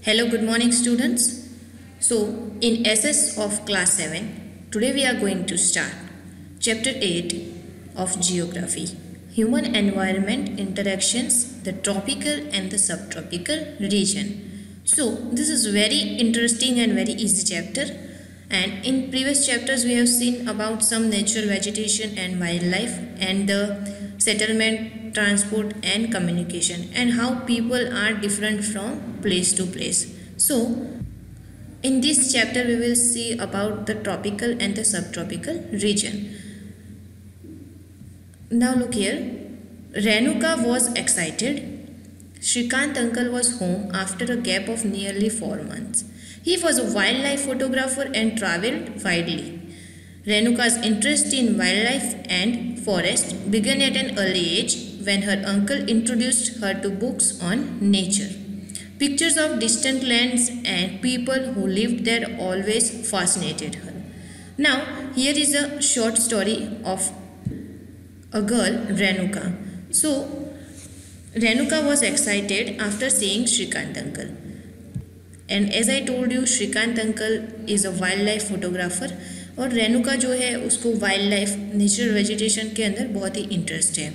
Hello, good morning, students. So, in SS of class 7, today we are going to start chapter 8 of Geography, Human Environment Interactions, the Tropical and the Subtropical Region. So, this is very interesting and very easy chapter. And in previous chapters, we have seen about some nature, vegetation, and wildlife, and the settlement, transport, and communication, and how people are different from place to place. So, in this chapter, we will see about the tropical and the subtropical region. Now, look here. Renuka was excited. Shrikant uncle was home after a gap of nearly 4 months. He was a wildlife photographer and travelled widely. Renuka's interest in wildlife and forest began at an early age when her uncle introduced her to books on nature. Pictures of distant lands and people who lived there always fascinated her. Now, here is a short story of a girl, Renuka. So, Renuka was excited after seeing Shrikant uncle. And as I told you, Shrikant uncle is a wildlife photographer और रेनुका जो है उसको wild life natural vegetation के अंदर बहुत ही interest है.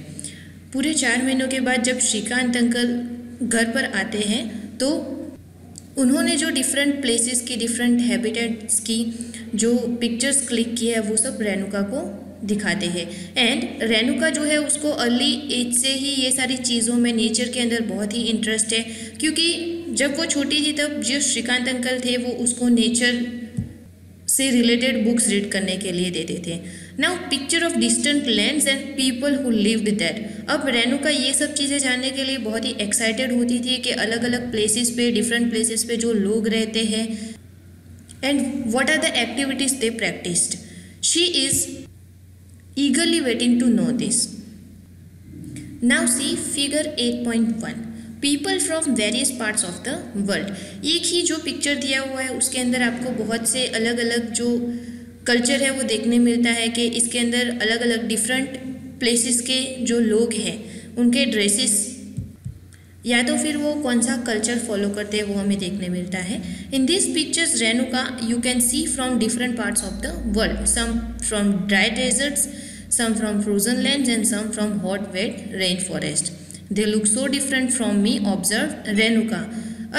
पूरे 4 महीनों के बाद जब श्रीकांत अंकल घर पर आते हैं तो उन्होंने जो डिफरेंट प्लेसेस की डिफरेंट हैबिटेट्स की जो पिक्चर्स क्लिक किए हैं वो सब रेनुका को दिखाते हैं. एंड रेनुका जो है उसको अर्ली एज से ही ये सारी चीज़ों में नेचर के अंदर बहुत ही इंटरेस्ट है, क्योंकि जब वो छोटी थी तब जो श्रीकांत अंकल थे वो उसको नेचर से रिलेटेड बुक्स रीड करने के लिए देते थे. Now picture of distant lands and people who lived there. अब रेनुका ये सब चीज़ें जानने के लिए बहुत ही एक्साइटेड होती थी कि अलग अलग प्लेसेस पे डिफरेंट प्लेसेस पे जो लोग रहते हैं and what are the activities they practised. She is eagerly waiting to know this. Now see figure 8.1. People from various parts of the world. एक ही जो पिक्चर दिया हुआ है उसके अंदर आपको बहुत से अलग अलग जो कल्चर है वो देखने मिलता है कि इसके अंदर अलग अलग डिफरेंट प्लेसेस के जो लोग हैं उनके ड्रेसेस या तो फिर वो कौन सा कल्चर फॉलो करते हैं वो हमें देखने मिलता है. In this pictures Renuka you can see from different parts of the world, some from dry deserts, some from frozen lands and some from hot wet rainforest. They look so different from me, observed Renuka.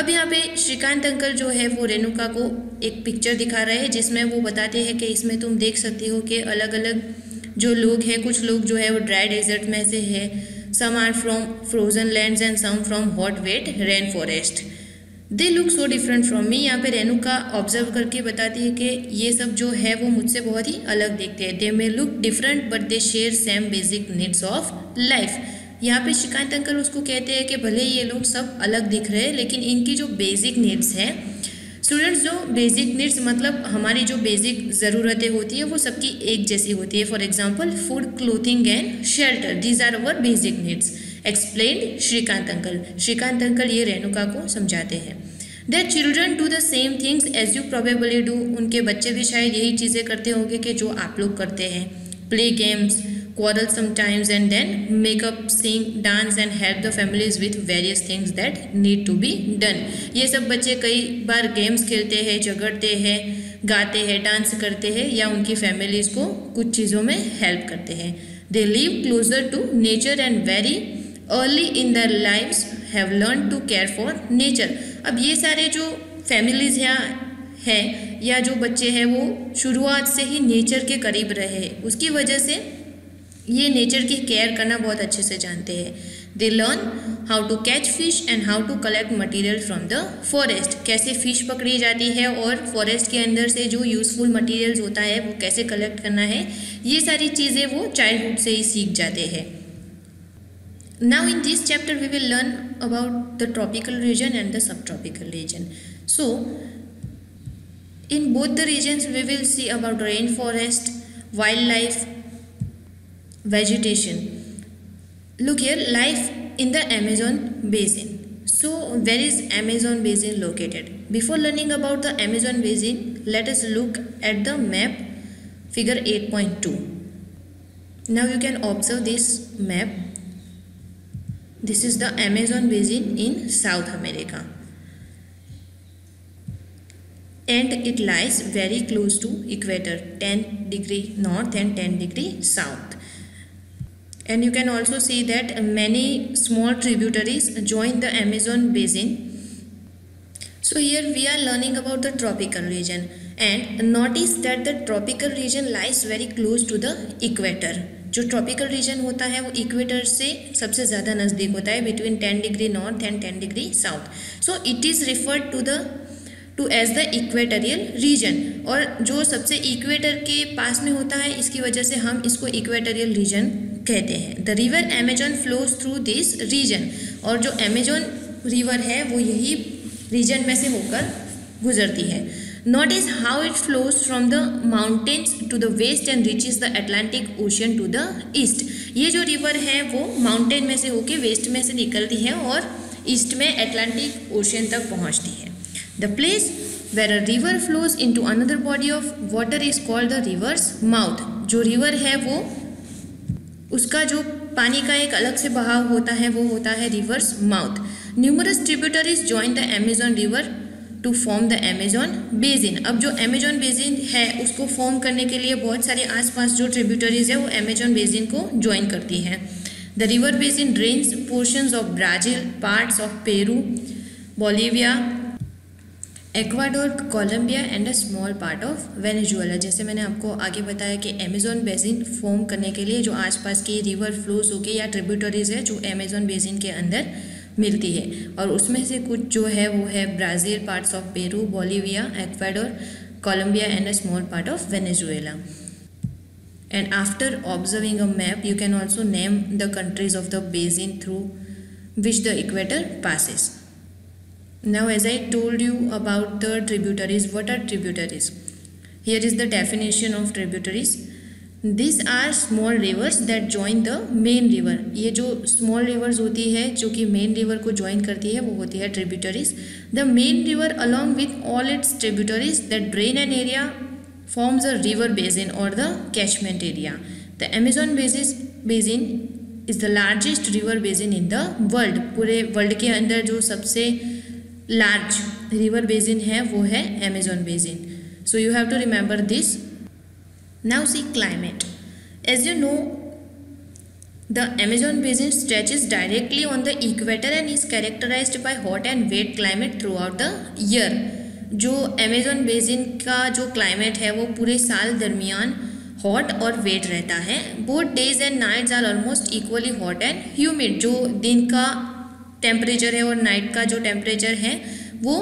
अब यहाँ पे Shrikant uncle जो है वो रेनुका को एक picture दिखा रहे हैं जिसमें वो बताते हैं कि इसमें तुम देख सकते हो कि अलग अलग जो लोग हैं, कुछ लोग जो है वो ड्राई डेजर्ट में से है, some are from frozen lands and some from hot wet rainforest. They look so different from me. यहाँ पे रेनुका ऑब्जर्व करके बताती है कि ये सब जो है वो मुझसे बहुत ही अलग दिखते हैं. They may look different but they share same basic needs of life. यहाँ पे श्रीकांत अंकल उसको कहते हैं कि भले ये लोग सब अलग दिख रहे हैं लेकिन इनकी जो बेसिक नीड्स हैं, स्टूडेंट्स जो बेसिक नीड्स मतलब हमारी जो बेसिक ज़रूरतें होती है वो सबकी एक जैसी होती है. For example food, clothing and shelter, these are our basic needs. Explain Shrikant uncle. Shrikant uncle ये रेनुका को समझाते हैं. Their children do the same things as you probably do. उनके बच्चे भी शायद यही चीज़ें करते होंगे कि जो आप लोग करते हैं. Play games, quarrel sometimes and then make up, sing, dance and help the families with various things that need to be done. ये सब बच्चे कई बार गेम्स खेलते हैं, झगड़ते हैं, गाते हैं, डांस करते हैं या उनकी फैमिलीज़ को कुछ चीज़ों में हेल्प करते हैं. They live closer to nature and very early in their lives have learned to care for nature. अब ये सारे जो फैमिलीज़ हैं या जो बच्चे हैं वो शुरुआत से ही नेचर के करीब रहे, उसकी वजह से ये नेचर की केयर करना बहुत अच्छे से जानते हैं. They learn how to catch fish and how to collect material from the forest. कैसे फ़िश पकड़ी जाती है और फॉरेस्ट के अंदर से जो यूज़फुल मटेरियल्स होता है वो कैसे कलेक्ट करना है, ये सारी चीज़ें वो चाइल्डहुड से ही सीख जाते हैं. Now in this chapter we will learn about the tropical region and the subtropical region. So in both the regions we will see about rainforest, wildlife, vegetation. Look here, life in the Amazon basin. So where is Amazon basin located? Before learning about the Amazon basin, let us look at the map, figure 8.2. Now you can observe this map. This is the Amazon basin in South America. and it lies very close to equator, 10 degree north and 10 degree south. And you can also see that many small tributaries join the Amazon basin. So here we are learning about the tropical region, and notice that the tropical region lies very close to the equator. जो tropical region होता है वो equator से सबसे ज़्यादा नज़दीक होता है, between 10 degree north and 10 degree south. So it is referred to as the equatorial region, और जो सबसे इक्वेटर के पास में होता है इसकी वजह से हम इसको इक्वेटोरियल रीजन कहते हैं. The river Amazon flows through this region, और जो अमेजॉन रिवर है वो यही रीजन में से होकर गुजरती है. Notice how it flows from the mountains to the west and reaches the Atlantic Ocean to the east. ये जो रिवर है वो माउंटेन में से होके वेस्ट में से निकलती है और ईस्ट में अटलांटिक ओशियन तक पहुंचती है. The place where a river flows into another body of water is called the river's mouth. जो रिवर है वो उसका जो पानी का एक अलग से बहाव होता है वो होता है rivers mouth. Numerous tributaries join the Amazon river to form the Amazon basin. अब जो अमेजॉन बेसिन है उसको फॉर्म करने के लिए बहुत सारे आसपास जो ट्रिब्यूटरीज है वो अमेजॉन बेसिन को ज्वाइन करती हैं. The river basin drains portions of Brazil, parts of Peru, Bolivia, Ecuador, Colombia and a small part of Venezuela. जैसे मैंने आपको आगे बताया कि अमेजॉन बेसिन फॉर्म करने के लिए जो आसपास की रिवर फ्लोज होके या ट्रिब्यूटरीज है जो अमेजॉन बेसिन के अंदर मिलती है, और उसमें से कुछ जो है वो है Brazil, parts of Peru, Bolivia, Ecuador, Colombia and a small part of Venezuela. And after observing a map you can also name the countries of the basin through which the equator passes. Now as I told you about the tributaries, what are tributaries? Here is the definition of tributaries. These are small rivers that join the main river. ये जो small rivers होती है जो कि main river को join करती है वो होती है tributaries. The main river along with all its tributaries that drain an area forms a river basin or the catchment area. The Amazon basin is the largest river basin in the world. पूरे world के अंदर जो सबसे large river basin है वो है Amazon basin. So you have to remember this. Now see climate. As you know, the Amazon basin stretches directly on the equator and is characterized by hot and wet climate throughout the year. जो Amazon basin का जो climate है वो पूरे साल दरमियान hot और wet रहता है. Both days and nights are almost equally hot and humid. जो दिन का टेम्परेचर है और नाइट का जो टेम्परेचर है वो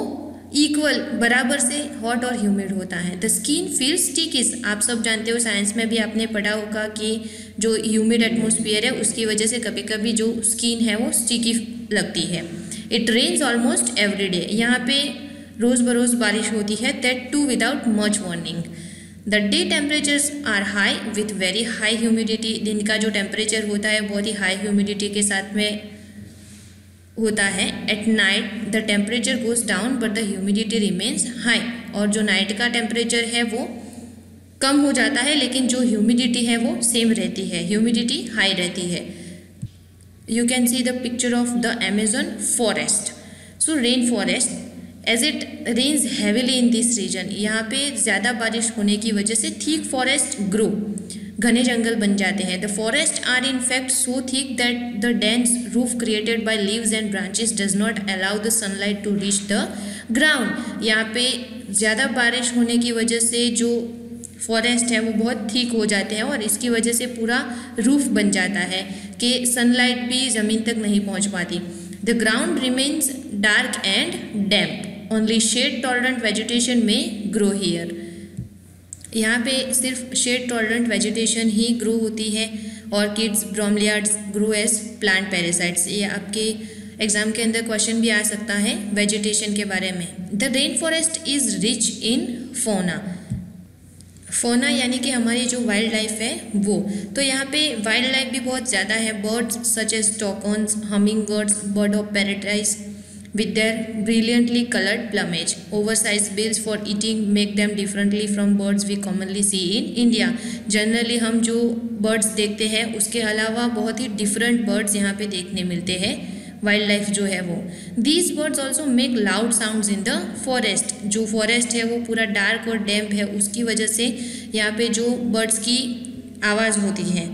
इक्वल बराबर से हॉट और ह्यूमिड होता है. The skin feels stickies. आप सब जानते हो, साइंस में भी आपने पढ़ा होगा कि जो ह्यूमिड एटमॉस्फेयर है उसकी वजह से कभी कभी जो स्किन है वो स्टिकी लगती है. It rains almost every day. यहाँ पे रोज़ बरोज़ बारिश होती है. That too without much warning. The day temperatures are high with very high humidity. दिन का जो टेम्परेचर होता है बहुत ही हाई ह्यूमिडिटी के साथ में होता है. At night the temperature goes down but the humidity remains high. और जो नाइट का टेम्परेचर है वो कम हो जाता है लेकिन जो ह्यूमिडिटी है वो सेम रहती है, ह्यूमिडिटी हाई रहती है. You can see the picture of the Amazon forest. So rain forest as it rains heavily in this region. यहाँ पे ज़्यादा बारिश होने की वजह से थिक फॉरेस्ट ग्रो, घने जंगल बन जाते हैं. The forest are in fact so thick that the dense roof created by leaves and branches does not allow the sunlight to reach the ground. यहाँ पे ज़्यादा बारिश होने की वजह से जो फॉरेस्ट है वो बहुत थिक हो जाते हैं और इसकी वजह से पूरा रूफ बन जाता है कि सनलाइट भी ज़मीन तक नहीं पहुँच पाती. The ground remains dark and damp. Only shade tolerant vegetation may grow here. यहाँ पे सिर्फ शेड टॉलरेंट वेजिटेशन ही ग्रो होती है. Orchids, bromeliads grow as plant parasites. ये आपके एग्जाम के अंदर क्वेश्चन भी आ सकता है वेजिटेशन के बारे में. The rain forest is rich in फोना. फोना यानी कि हमारी जो वाइल्ड लाइफ है वो. तो यहाँ पे वाइल्ड लाइफ भी बहुत ज़्यादा है. Birds such as toucans, humming birds, bird of paradise with their brilliantly colored plumage. Oversized bills for eating make them differently from birds we commonly see in India. Generally हम जो birds देखते हैं उसके अलावा बहुत ही different birds यहाँ पे देखने मिलते हैं वाइल्ड लाइफ जो है वो। These birds also make loud sounds in the forest. जो फॉरेस्ट है वो पूरा डार्क और डैम्प है, उसकी वजह से यहाँ पे जो बर्ड्स की आवाज़ होती है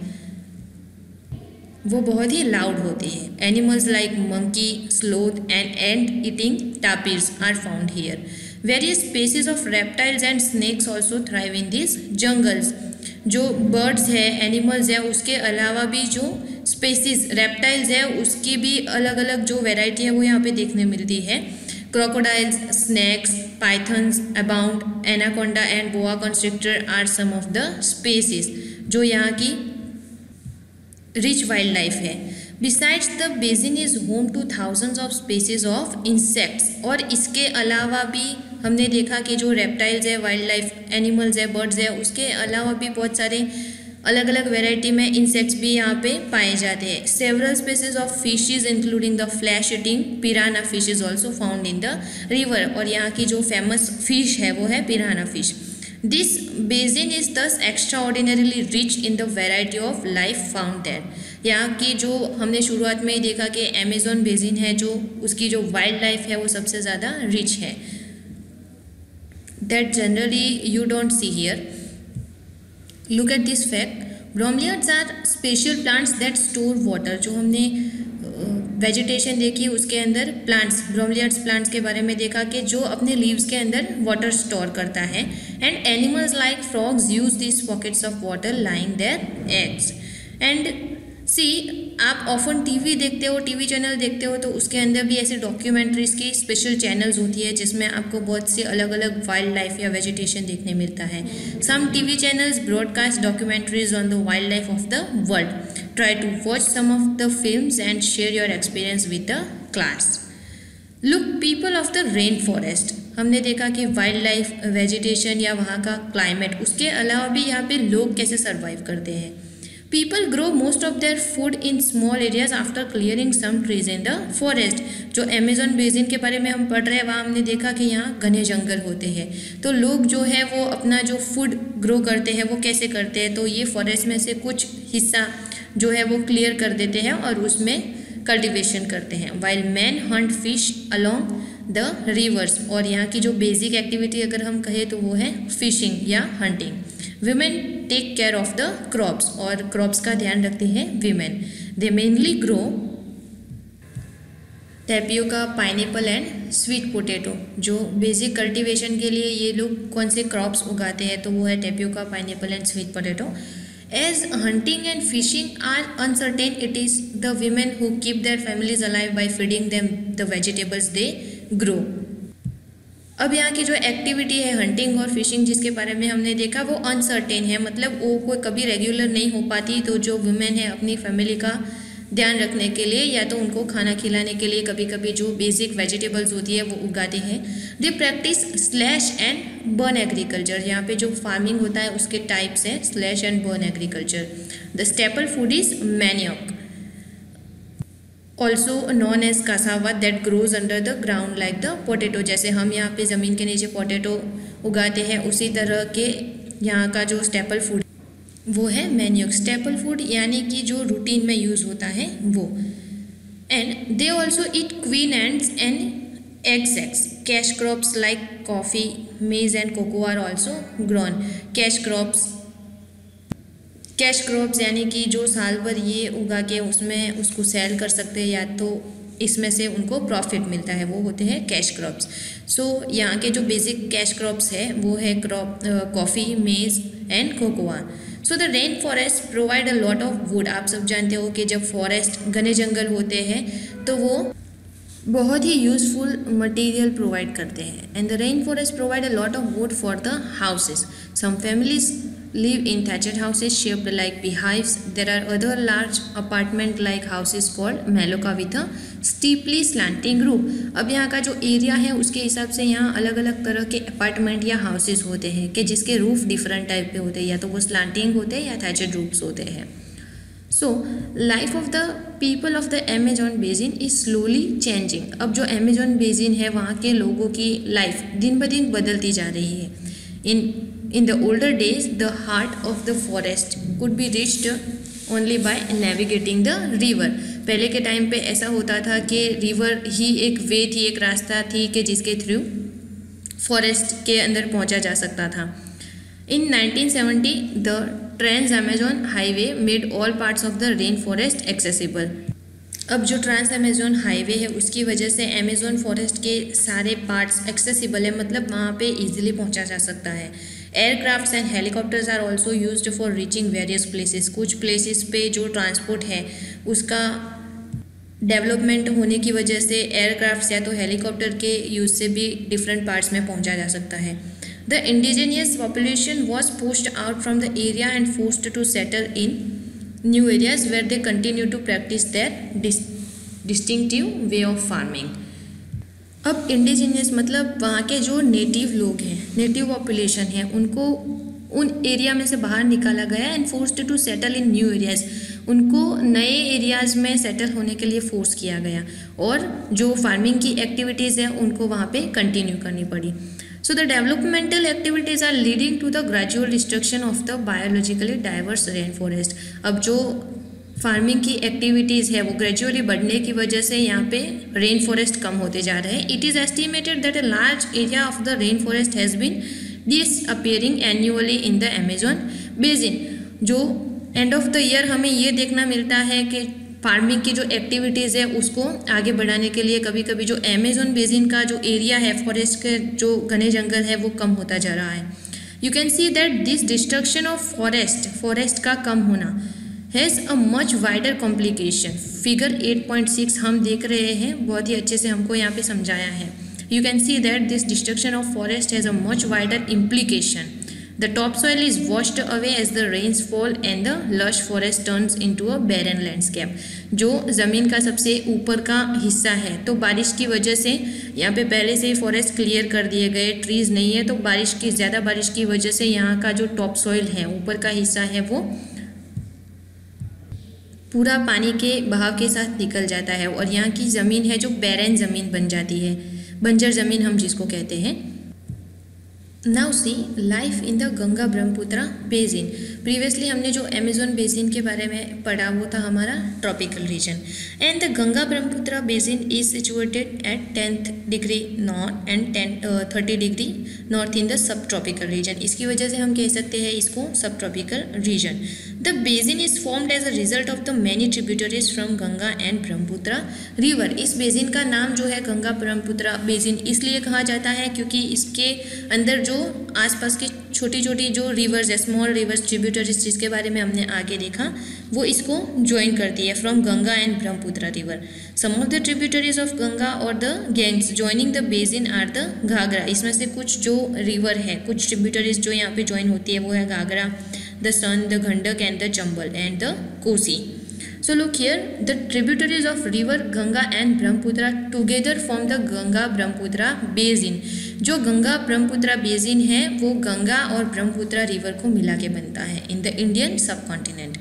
वो बहुत ही लाउड होती है। Animals like monkey, sloth and ant eating tapirs are found here. Various species of reptiles and snakes also thrive in this jungles. जो बर्ड्स है, एनिमल्स है, उसके अलावा भी जो स्पीसीज रेप्टाइल्स है उसकी भी अलग अलग जो वेराइटी है वो यहाँ पे देखने मिलती है। Crocodiles, snakes, pythons abound, anaconda and boa constrictor are some of the species जो यहाँ की रिच वाइल्ड लाइफ है। Besides the basin is home to thousands of species of insects. और इसके अलावा भी हमने देखा कि जो रेप्टाइल्स है, वाइल्ड लाइफ एनिमल्स है, बर्ड्स है, उसके अलावा भी बहुत सारे अलग अलग वेराइटी में इंसेक्ट्स भी यहाँ पे पाए जाते हैं। Several species of fishes including the flesh eating piranha fish is also found in the river. और यहाँ की जो फेमस फिश है वो है piranha fish. This basin is thus extraordinarily rich in the variety of life found there. यहाँ की जो हमने शुरुआत में ही देखा कि अमेजोन बेसिन है जो उसकी जो वाइल्ड लाइफ है वो सबसे ज़्यादा रिच है। That generally you don't see here. Look at this fact, bromeliads are special plants that store water. जो हमने वेजिटेशन देखी उसके अंदर प्लांट्स, ब्रोमिलियाड्स प्लांट्स के बारे में देखा कि जो अपने लीव्स के अंदर वाटर स्टोर करता है। And animals like frogs use this pockets of water laying their eggs. And see, आप ऑफन टीवी देखते हो, टीवी चैनल देखते हो, तो उसके अंदर भी ऐसे डॉक्यूमेंट्रीज की स्पेशल चैनल्स होती है जिसमें आपको बहुत सी अलग अलग वाइल्ड लाइफ या वेजिटेशन देखने मिलता है। Some TV channels broadcast documentaries on the wild life of the world. Try to watch some of the films and share your experience with the class. Look, people of the rain forest. हमने देखा कि wild life, vegetation या वहाँ का climate, उसके अलावा भी यहाँ पे लोग कैसे सर्वाइव करते हैं। People grow most of their food in small areas after clearing some trees in the forest। जो अमेजोन बेसिन के बारे में हम पढ़ रहे हैं वहाँ हमने देखा कि यहाँ घने जंगल होते हैं, तो लोग जो है वो अपना जो फूड ग्रो करते हैं वो कैसे करते हैं, तो ये फॉरेस्ट में से कुछ हिस्सा जो है वो क्लियर कर देते हैं और उसमें कल्टिवेशन करते हैं। While man Hunt fish along the rivers. और यहाँ की जो बेसिक एक्टिविटी अगर हम कहें तो वो है फिशिंग या hunting. Women take care of the crops. और क्रॉप्स का ध्यान रखते हैं women. They mainly grow tapioca, pineapple and sweet potato. जो बेसिक कल्टीवेशन के लिए ये लोग कौन से क्रॉप्स उगाते हैं तो वो है tapioca, pineapple and sweet potato. As hunting and fishing are uncertain, it is the women who keep their families alive by feeding them the vegetables they grow। अब यहाँ की जो एक्टिविटी है हंटिंग और फिशिंग जिसके बारे में हमने देखा वो अनसर्टेन है, मतलब वो कोई कभी रेगुलर नहीं हो पाती। तो जो वुमेन है अपनी फैमिली का ध्यान रखने के लिए या तो उनको खाना खिलाने के लिए कभी कभी जो बेसिक वेजिटेबल्स होती है वो उगाते हैं। They practice slash and burn agriculture. यहाँ पे जो फार्मिंग होता है उसके टाइप्स हैं slash and burn agriculture. The staple food is manioc, also known as cassava, that grows under the ground like the potato. जैसे हम यहाँ पे ज़मीन के नीचे पोटैटो उगाते हैं उसी तरह के यहाँ का जो स्टेपल फूड वो है मैन्यूक। स्टेपल फूड यानी कि जो रूटीन में यूज़ होता है वो। And they also eat queen ants and eggs. Cash crops like coffee, maize and cocoa are also grown. Cash crops यानी कि जो साल भर ये उगा के उसमें उसको सेल कर सकते हैं या तो इसमें से उनको प्रॉफिट मिलता है, वो होते हैं कैश क्रॉप्स। सो यहाँ के जो बेसिक कैश क्रॉप्स है वो है coffee, maize and cocoa. So the rain forest provide a lot of would. आप सब जानते हो कि जब फॉरेस्ट घने जंगल होते हैं तो वो बहुत ही यूजफुल मटेरियल प्रोवाइड करते हैं। And the rain forest provide a lot of wood for the houses. Some families live in thatched houses shaped like beehives. There are other large apartment like houses called maloka with a steeply slanting roof। अब यहाँ का जो area है उसके हिसाब से यहाँ अलग अलग तरह के अपार्टमेंट या हाउसेस होते हैं कि जिसके रूफ डिफरेंट टाइप के होते हैं, या तो वो स्लांटिंग होते हैं या थैचड रूफ्स होते हैं। So life of the people of the Amazon basin is slowly changing. अब जो अमेजोन बेसिन है वहाँ के लोगों की लाइफ दिन ब दिन बदलती जा रही है। In the older days, the heart of the forest could be reached only by navigating the river. पहले के टाइम पे ऐसा होता था कि रिवर ही एक वे थी, एक रास्ता थी कि जिसके थ्रू फॉरेस्ट के अंदर पहुंचा जा सकता था। In 1970 the trans Amazon highway made all parts of the rain forest accessible. अब जो ट्रांस अमेजोन हाईवे है उसकी वजह से अमेजोन फॉरेस्ट के सारे पार्ट्स एक्सेसिबल है, मतलब वहाँ पे इजीली पहुँचा जा सकता है। Aircrafts and helicopters are also used for reaching various places. कुछ प्लेसेस पे जो ट्रांसपोर्ट है उसका डेवलपमेंट होने की वजह से एयरक्राफ्ट्स या तो हेलीकॉप्टर के यूज से भी डिफरेंट पार्ट्स में पहुँचा जा सकता है। The indigenous population was pushed out from the area and forced to settle in new areas where they continue to practice their distinctive way of farming. अब इंडिजिनियस मतलब वहाँ के जो नेटिव लोग हैं, नेटिव पॉपुलेशन है, उनको उन एरिया में से बाहर निकाला गया and forced to settle in new areas. उनको नए एरियाज में सेटल होने के लिए फोर्स किया गया और जो फार्मिंग की एक्टिविटीज़ है उनको वहाँ पे कंटिन्यू करनी पड़ी। So the developmental activities are leading to the gradual destruction of the biologically diverse rainforest। अब जो फार्मिंग की एक्टिविटीज़ है वो ग्रेजुअली बढ़ने की वजह से यहाँ पे रेन फॉरेस्ट कम होते जा रहे हैं। It is estimated that a large area of the rain forest has been disappearing annually in the Amazon basin. जो एंड ऑफ द ईयर हमें ये देखना मिलता है कि फार्मिंग की जो एक्टिविटीज़ है उसको आगे बढ़ाने के लिए कभी कभी जो अमेजोन बेसिन का जो एरिया है फॉरेस्ट के जो घने जंगल है वो कम होता जा रहा है। You can see that this destruction of forest का कम होना has a much wider complication. Figure 8.6 हम देख रहे हैं, बहुत ही अच्छे से हमको यहाँ पे समझाया है। You can see that this destruction of forest has a much wider implication. The topsoil is washed away as the rains fall and the lush forest turns into a barren landscape। जो ज़मीन का सबसे ऊपर का हिस्सा है तो बारिश की वजह से यहाँ पे पहले से ही फॉरेस्ट क्लियर कर दिए गए, ट्रीज़ नहीं है, तो ज़्यादा बारिश की वजह से यहाँ का जो टॉप सॉइल है, ऊपर का हिस्सा है, वो पूरा पानी के बहाव के साथ निकल जाता है और यहाँ की ज़मीन है जो बैरन ज़मीन बन जाती है, बंजर ज़मीन हम जिसको कहते हैं। Now see life in the Ganga Brahmaputra basin. Previously हमने जो अमेजोन बेसिन के बारे में पढ़ा वो था हमारा tropical region. And the Ganga Brahmaputra basin is situated at 10th degree north and 30 degree north in the sub tropical region. इसकी वजह से हम कह सकते हैं इसको sub tropical region. The basin is formed as a result of the many tributaries from Ganga and Brahmaputra river. इस basin का नाम जो है गंगा ब्रह्मपुत्र बेसिन इसलिए कहा जाता है क्योंकि इसके अंदर जो आसपास की छोटी छोटी जो रिवर्स है, स्मॉल रिवर्स ट्रिब्यूटरीज जिसके बारे में हमने आगे देखा, वो इसको ज्वाइन करती है from Ganga and Brahmaputra river. Some of the tributaries of Ganga और the Ganges joining the basin are the Ghaghara. इसमें से कुछ जो रिवर है, कुछ ट्रिब्यूटरीज जो यहाँ पे ज्वाइन होती है वो है Ghaghara, the Son, the Gandak and the Chambal and the Kosi. So look here, the tributaries of river Ganga and Brahmaputra together form the Ganga Brahmaputra basin। जो गंगा ब्रह्मपुत्र बेसिन है वो गंगा और ब्रह्मपुत्र रिवर को मिला के बनता है इन द इंडियन सब continent.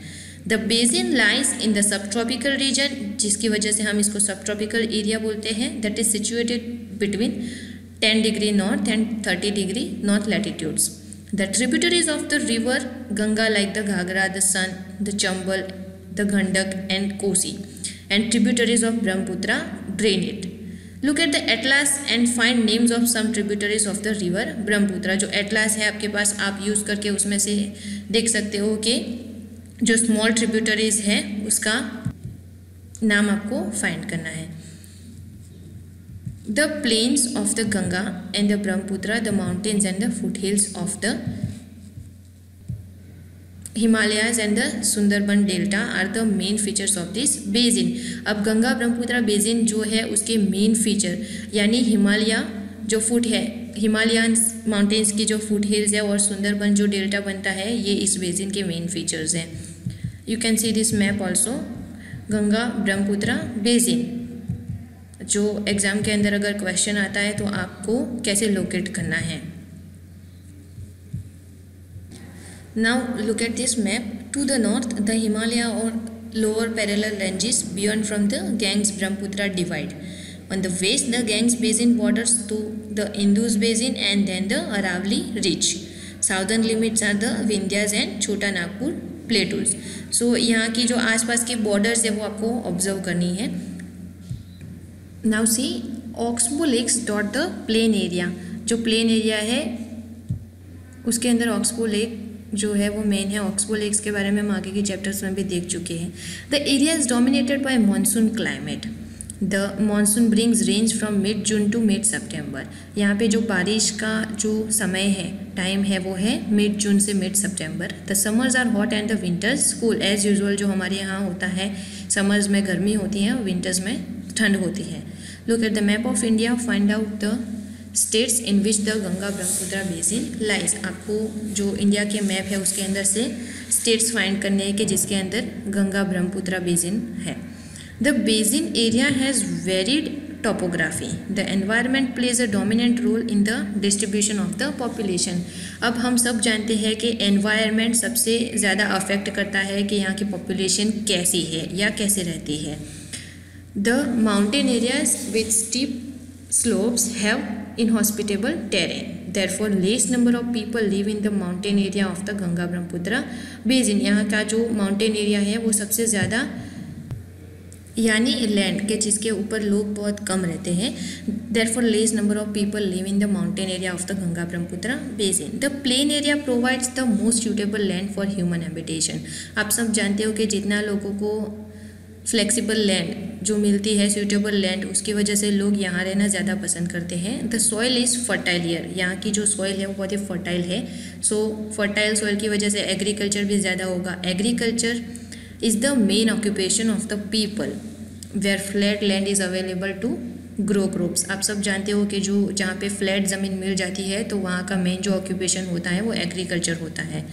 The basin lies in the sub tropical reason, जिसकी वजह से हम इसको सब ट्रॉपिकल एरिया बोलते हैं, that is situated between 10 degree north and 30 degree north latitudes. The tributaries of the river Ganga like the Ghaghara, the Son, the Chambal, the Gandak and Kosi, and tributaries of Brahmaputra drain it। Look at the atlas and find names of some tributaries of the river Brahmaputra। जो atlas है आपके पास, आप use करके उसमें से देख सकते हो कि जो स्मॉल ट्रिब्यूटरीज है उसका नाम आपको फाइंड करना है। The plains of the Ganga and the Brahmaputra, the mountains and the foothills of the Himalayas and the Sundarban Delta are the main features of this basin। अब गंगा ब्रह्मपुत्र बेसिन जो है उसके मेन फीचर यानी हिमालय जो foot है, Himalayan mountains की जो foot hills है और सुंदरबन जो डेल्टा बनता है, ये इस बेसिन के मेन फीचर्स हैं। You can see this map also, Ganga Brahmaputra basin. जो एग्ज़ाम के अंदर अगर क्वेश्चन आता है तो आपको कैसे लोकेट करना है। Now look at this map. To the north, the Himalaya or lower parallel ranges beyond from the Ganges Brahmaputra divide. On the west, the Ganges basin borders to the Indus basin and then the Aravalli Ridge. Southern limits are the Vindhyas and Chota Nagpur plateaus. So यहाँ की जो आसपास की borders है वो आपको observe करनी है। Now see oxbow lakes dot the plain area. जो प्लेन एरिया है उसके अंदर ऑक्सबो लेक जो है वो मेन है। ऑक्सबो लेक्स के बारे में हम आगे के चैप्टर्स में भी देख चुके हैं। The area is dominated by monsoon climate. The monsoon brings rains from mid June to mid September. यहाँ पे जो बारिश का जो समय है, टाइम है, वो है मिड जून से मिड सितंबर। The summers are hot and the winters cool. As usual जो हमारे यहाँ होता है, समर्स में गर्मी होती है और विंटर्स में ठंड होती है। Look at the map of India, find out the states in which the Ganga Brahmaputra basin lies. आपको जो इंडिया के मैप है उसके अंदर से स्टेट्स फाइंड करने हैं कि जिसके अंदर गंगा ब्रह्मपुत्र बेसिन है। The basin area has varied topography. The environment plays a dominant role in the distribution of the population. अब हम सब जानते हैं कि एनवायरनमेंट सबसे ज़्यादा अफेक्ट करता है कि यहाँ की पॉपुलेशन कैसी है या कैसे रहती है। The mountain areas with steep slopes have inhospitable terrain. Therefore, less number of people live in the mountain area of the Ganga Brahmaputra basin. यहाँ का जो माउंटेन एरिया है वो सबसे ज़्यादा यानी लैंड के जिसके ऊपर लोग बहुत कम रहते हैं। Therefore, less number of people live in the mountain area of the Ganga Brahmaputra basin. The plain area provides the most suitable land for human habitation. आप सब जानते हो कि जितना लोगों को फ्लेक्सिबल लैंड जो मिलती है, सूटेबल लैंड, उसकी वजह से लोग यहाँ रहना ज़्यादा पसंद करते हैं। The soil is fertile year. यहाँ की जो सॉइल है वो बहुत ही फर्टाइल है। सो फर्टाइल सॉइल की वजह से एग्रीकल्चर भी ज़्यादा होगा। Agriculture is the main occupation of the people where flat land is available to grow crops. आप सब जानते हो कि जो जहाँ पे फ्लैट ज़मीन मिल जाती है तो वहाँ का मेन जो ऑक्यूपेशन होता है वो एग्रीकल्चर होता है।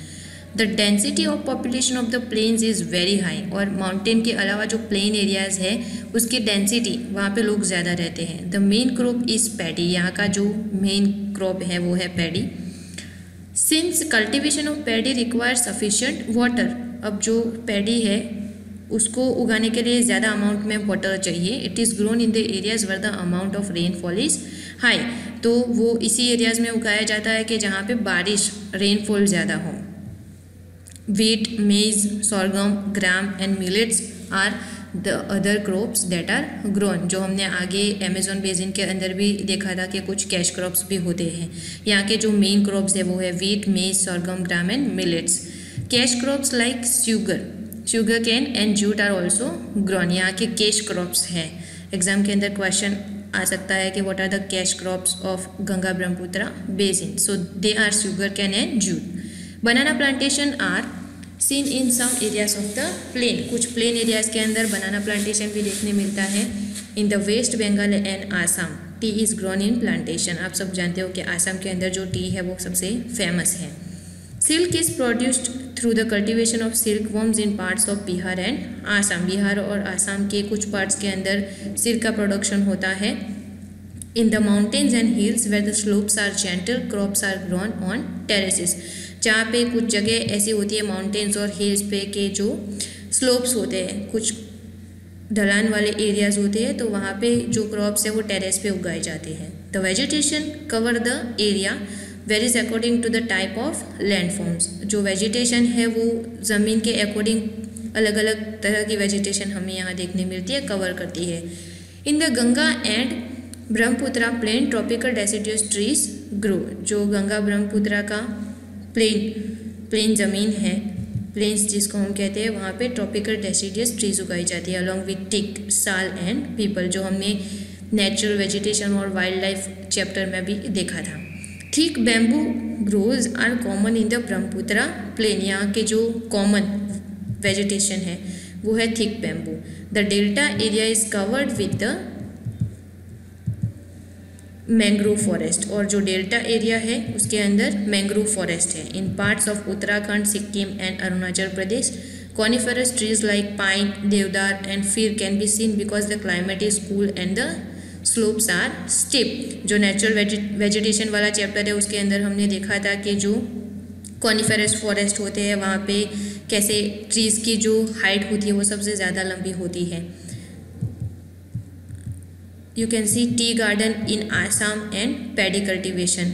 The density of population of the plains is very high. और माउंटेन के अलावा जो प्लेन एरियाज़ है उसकी डेंसिटी वहाँ पे लोग ज़्यादा रहते हैं। The main crop is paddy. यहाँ का जो मेन क्रॉप है वो है paddy. Since cultivation of paddy require sufficient water. अब जो पैडी है उसको उगाने के लिए ज़्यादा अमाउंट में वाटर चाहिए। It is grown in the areas where the amount of rainfall is high. तो वो इसी एरियाज़ में उगाया जाता है कि जहाँ पे बारिश, रेनफॉल ज़्यादा हो। Wheat, maize, sorghum, gram and millets are the other crops that are grown. जो हमने आगे अमेजोन बेसिन के अंदर भी देखा था कि कुछ कैश क्रॉप्स भी होते हैं। यहाँ के जो मेन क्रॉप्स है वो है wheat, maize, sorghum, gram and millets. Cash crops like sugar cane and jute are also grown. यहाँ के कैश क्रॉप्स हैं। एग्जाम के अंदर क्वेश्चन आ सकता है कि what are the cash crops of Ganga Brahmaputra बेसिन? So they are sugar cane and jute. Banana plantation are seen in some areas of the plain. कुछ प्लेन एरियाज के अंदर बनाना प्लांटेशन भी देखने मिलता है। In the West Bengal and Assam tea is grown in plantation. आप सब जानते हो कि आसाम के अंदर जो टी है वो सबसे फेमस है। Silk is produced through the cultivation of silk worms in parts of Bihar and Assam. Bihar और आसाम के कुछ पार्ट्स के अंदर सिल्क का प्रोडक्शन होता है। In the mountains and hills where the slopes are gentle crops are grown on terraces. जहाँ पे कुछ जगह ऐसी होती है माउंटेन्स और हिल्स पे के जो स्लोप्स होते हैं, कुछ ढलान वाले एरियाज होते हैं, तो वहाँ पे जो क्रॉप्स है वो टेरेस पे उगाए जाते हैं। The vegetation cover the area varies according to the type of landforms. जो वेजिटेशन है वो ज़मीन के अकॉर्डिंग अलग अलग तरह की वेजिटेशन हमें यहाँ देखने मिलती है, कवर करती है। In the Ganga and Brahmaputra plain tropical deciduous trees grow. जो गंगा ब्रह्मपुत्र का प्लेन ज़मीन है, प्लेन्स जिसको हम कहते हैं, वहाँ पे ट्रॉपिकल डेसिडियस ट्रीज उगाई जाती है अलॉन्ग विथ टिक, साल एंड पीपल, जो हमने नेचुरल वेजिटेशन और वाइल्ड लाइफ चैप्टर में भी देखा था। Thick bamboo grows are common in the Brahmaputra plain. यहाँ के जो कॉमन वेजिटेशन है वो है thick bamboo. The delta area is covered with the mangrove forest. और जो डेल्टा एरिया है उसके अंदर मैंग्रोव फॉरेस्ट है। In parts of Uttarakhand, Sikkim and Arunachal Pradesh coniferous trees like pine, deodar and fir can be seen because the climate is cool and the slopes are steep. जो natural vegetation वाला chapter है उसके अंदर हमने देखा था कि जो कॉनिफरस फॉरेस्ट होते हैं वहाँ पे कैसे ट्रीज़ की जो हाइट होती है वो सबसे ज़्यादा लंबी होती है। You can see tea garden in Assam and paddy cultivation.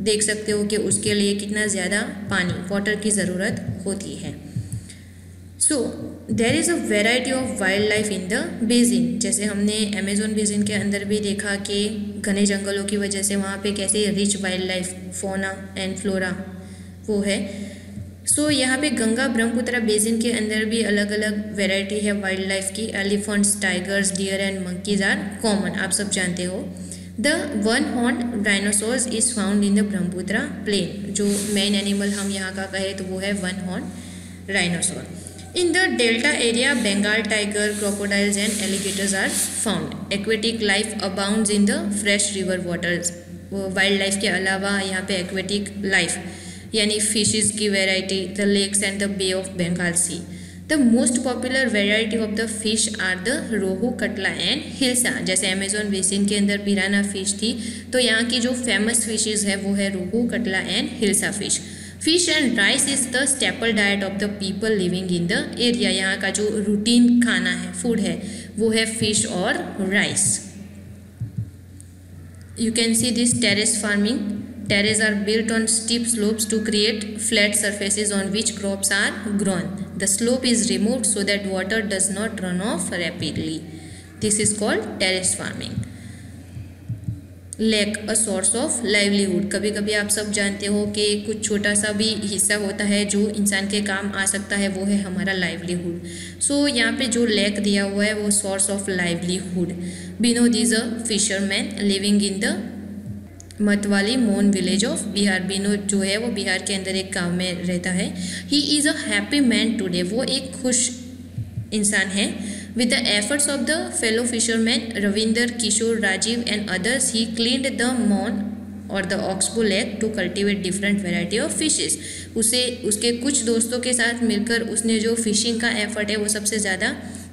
देख सकते हो कि उसके लिए कितना ज़्यादा पानी, वाटर की ज़रूरत होती है। So there is a variety of wildlife in the basin. जैसे हमने अमेजोन बेसिन के अंदर भी देखा कि घने जंगलों की वजह से वहाँ पे कैसे रिच वाइल्ड लाइफ फोना एंड फ्लोरा वो है। सो यहाँ पे गंगा ब्रह्मपुत्र बेसिन के अंदर भी अलग अलग वेराइटी है वाइल्ड लाइफ की। Elephants, tigers, deer and monkeys are common, आप सब जानते हो। The one horn dinosaurs is found in the Brahmaputra plain. जो मेन एनिमल हम यहाँ का कहें तो वो है one horn dinosaur. In the delta area, Bengal tiger, crocodiles and alligators are found. Aquatic life abounds in the fresh river waters. Wild life के अलावा यहाँ पे एक्वेटिक लाइफ यानी फिशेस की variety, the lakes and the bay of Bengal sea. The most popular variety of the fish are the rohu, katla and hilsa. जैसे Amazon basin के अंदर पिराना fish थी, तो यहाँ की जो फेमस फिशेज है वो है rohu, katla and hilsa fish. Fish and rice is the staple diet of the people living in the area. यहाँ का जो रूटीन खाना है, फूड है, वो है फिश और rice. You can see this terrace farming. Terrace are built on steep slopes to create flat surfaces on which crops are grown. The slope is removed so that water does not run off rapidly. This is called terrace farming. Lake a source of livelihood. कभी कभी आप सब जानते हो कि कुछ छोटा सा भी हिस्सा होता है जो इंसान के काम आ सकता है, वो है हमारा लाइवलीहुड। सो यहाँ पे जो लेक दिया हुआ है वो source of livelihood. Binod is a fisherman living in the मतवाली मोन विलेज ऑफ बिहार। बिनोद जो है वो बिहार के अंदर एक गाँव में रहता है। He is a happy man today. वो एक खुश इंसान है। With the efforts of the fellow fishermen Ravinder, Kishore, Rajiv and others, he cleaned the Mon और the Oxbow Lake to cultivate different variety of fishes. उसके कुछ दोस्तों के साथ मिलकर उसने जो फिशिंग का एफर्ट है वो सबसे ज़्यादा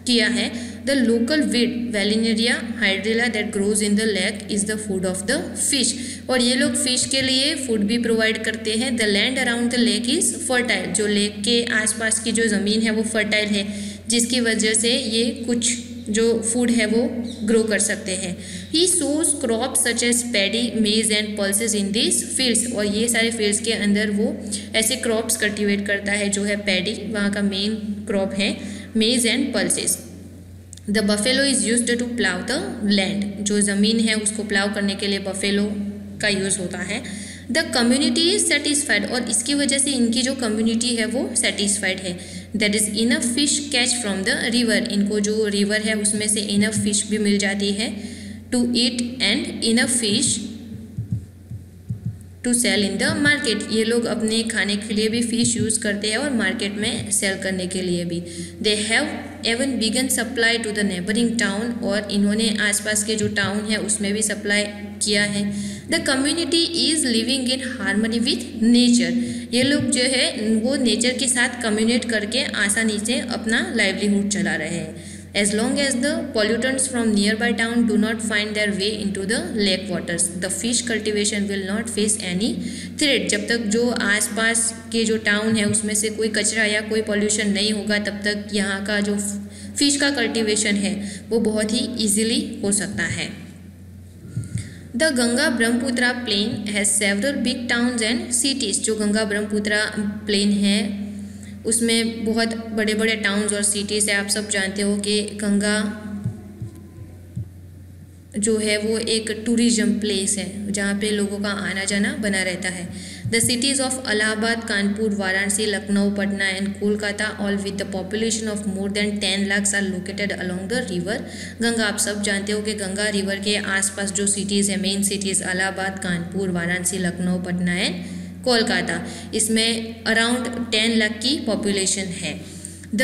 किया है। The local weed Valineria hydrilla that grows in the lake is the food of the fish. और ये लोग फिश के लिए फूड भी प्रोवाइड करते हैं। The land around the lake is fertile. जो लेक के आसपास की जो ज़मीन है वो फर्टाइल है, जिसकी वजह से ये कुछ जो फूड है वो ग्रो कर सकते हैं। ही सोज क्रॉप्स सच एज पैडी, मेज and pulses in this fields. और ये सारे फील्ड्स के अंदर वो ऐसे क्रॉप्स कल्टीवेट करता है जो है पैडी, वहाँ का मेन क्रॉप है, maize and pulses. The buffalo is used to plough the land. जो ज़मीन है उसको प्लाव करने के लिए बफेलो का यूज़ होता है। The community is satisfied. और इसकी वजह से इनकी जो कम्युनिटी है वो सेटिस्फाइड है। That is enough fish catch from the river. इनको जो रिवर है उसमें से इनफ फिश भी मिल जाती है to eat and enough fish to sell in the market. ये लोग अपने खाने के लिए भी फ़िश यूज़ करते हैं और मार्केट में सेल करने के लिए भी। They have even begun supply to the neighbouring town. और इन्होंने आसपास के जो टाउन है उसमें भी सप्लाई किया है। The community is living in harmony with nature. ये लोग जो है वो नेचर के साथ कम्युनिकेट करके आसानी से अपना लाइवलीहुड चला रहे हैं। As long as the pollutants from nearby town do not find their way into the lake waters, the fish cultivation will not face any threat. जब तक जो आसपास के जो टाउन है उसमें से कोई कचरा या कोई पॉल्यूशन नहीं होगा, तब तक यहाँ का जो फिश का कल्टीवेशन है वो बहुत ही इजीली हो सकता है। The Ganga Brahmaputra plain has several big towns and cities. जो गंगा ब्रह्मपुत्र प्लेन है उसमें बहुत बड़े बड़े टाउन्स और सिटीज़ है। आप सब जानते हो कि गंगा जो है वो एक टूरिज्म प्लेस है जहाँ पे लोगों का आना जाना बना रहता है। The cities of Allahabad, Kanpur, Varanasi, Lucknow, Patna and Kolkata all with the population of more than 10 lakhs are located along the river Ganga. आप सब जानते हो कि गंगा रिवर के आसपास जो सिटीज़ है, main cities Allahabad, Kanpur, Varanasi, Lucknow, Patna and Kolkata, इसमें अराउंड 10 लाख की पॉपुलेशन है। The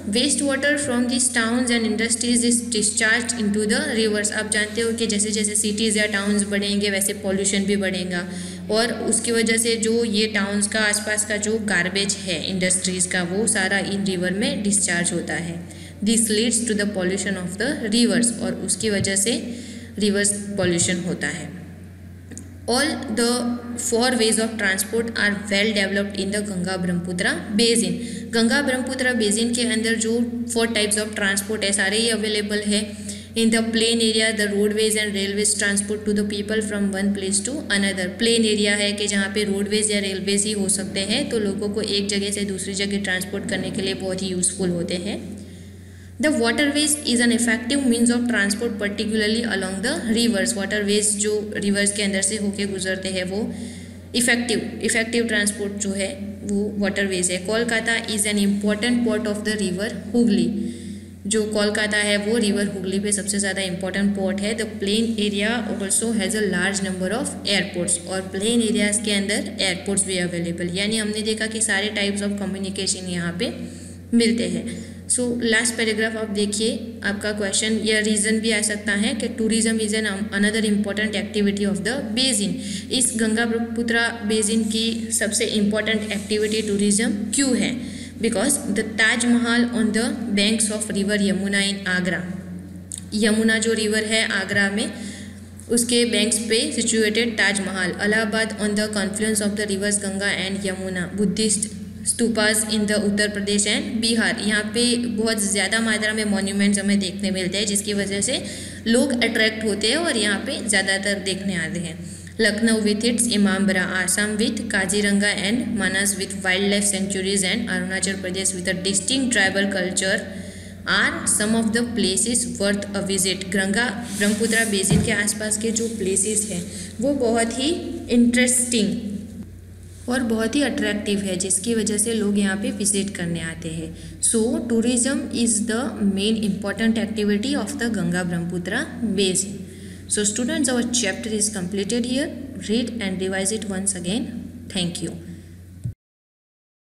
waste water from this towns and industries is discharge into the rivers. आप जानते हो कि जैसे जैसे सिटीज़ या टाउन्स बढ़ेंगे वैसे पॉल्यूशन भी बढ़ेगा, और उसकी वजह से जो ये टाउन्स का आसपास का जो गार्बेज है इंडस्ट्रीज़ का वो सारा इन रिवर में डिस्चार्ज होता है। This leads to the pollution of the rivers, और उसकी वजह से रिवर्स पॉल्यूशन होता है। All the 4 ways of transport are well developed in the Ganga Brahmaputra basin. Ganga Brahmaputra basin के अंदर जो 4 टाइप्स ऑफ ट्रांसपोर्ट है सारे ही अवेलेबल है। In the plain area, the roadways and railways transport to the people from one place to another. Plain area है कि जहाँ पे रोडवेज या रेलवेज ही हो सकते हैं, तो लोगों को एक जगह से दूसरी जगह ट्रांसपोर्ट करने के लिए बहुत ही यूज़फुल होते हैं. The waterways is an effective means of transport, particularly along the rivers. Waterways जो rivers के अंदर से होके गुजरते हैं वो इफेक्टिव ट्रांसपोर्ट जो है वो वाटरवेज है. Kolkata is an important port of the river Hooghly. जो कोलकाता है वो रिवर हुगली पे सबसे ज़्यादा इंपॉर्टेंट पोर्ट है. The plain area also has a large number of airports. और प्लेन एरियाज़ के अंदर एयरपोर्ट्स भी अवेलेबल. यानी हमने देखा कि सारे टाइप्स ऑफ कम्युनिकेशन यहाँ पे मिलते हैं. सो लास्ट पैराग्राफ आप देखिए, आपका क्वेश्चन या रीज़न भी आ सकता है कि tourism is an another important activity of the basin. इस गंगा ब्रह्मपुत्रा बेसिन की सबसे इम्पॉर्टेंट एक्टिविटी टूरिज़्म क्यों है? Because the Taj Mahal on the banks of river Yamuna in Agra. Yamuna जो रिवर है आगरा में, उसके बैंक्स पे situated Taj Mahal. Allahabad on the confluence of the rivers Ganga and Yamuna. Buddhist stupas in the Uttar Pradesh and Bihar. यहाँ पे बहुत ज़्यादा मात्रा में मॉन्यूमेंट्स हमें देखने मिलते हैं, जिसकी वजह से लोग अट्रैक्ट होते हैं और यहाँ पे ज़्यादातर देखने आते हैं. Lucknow with its Imambara, Assam with Kaziranga and Manas with wild life sanctuaries and Arunachal Pradesh with a distinct tribal culture are some of the places worth a visit. Ganga Brahmaputra basin के आसपास के जो प्लेसेस हैं वो बहुत ही इंटरेस्टिंग और बहुत ही अट्रैक्टिव है, जिसकी वजह से लोग यहाँ पे विजिट करने आते हैं. So tourism is the main important activity of the Ganga Brahmaputra basin. So students, our chapter is completed here. Read and revise it once again. Thank you.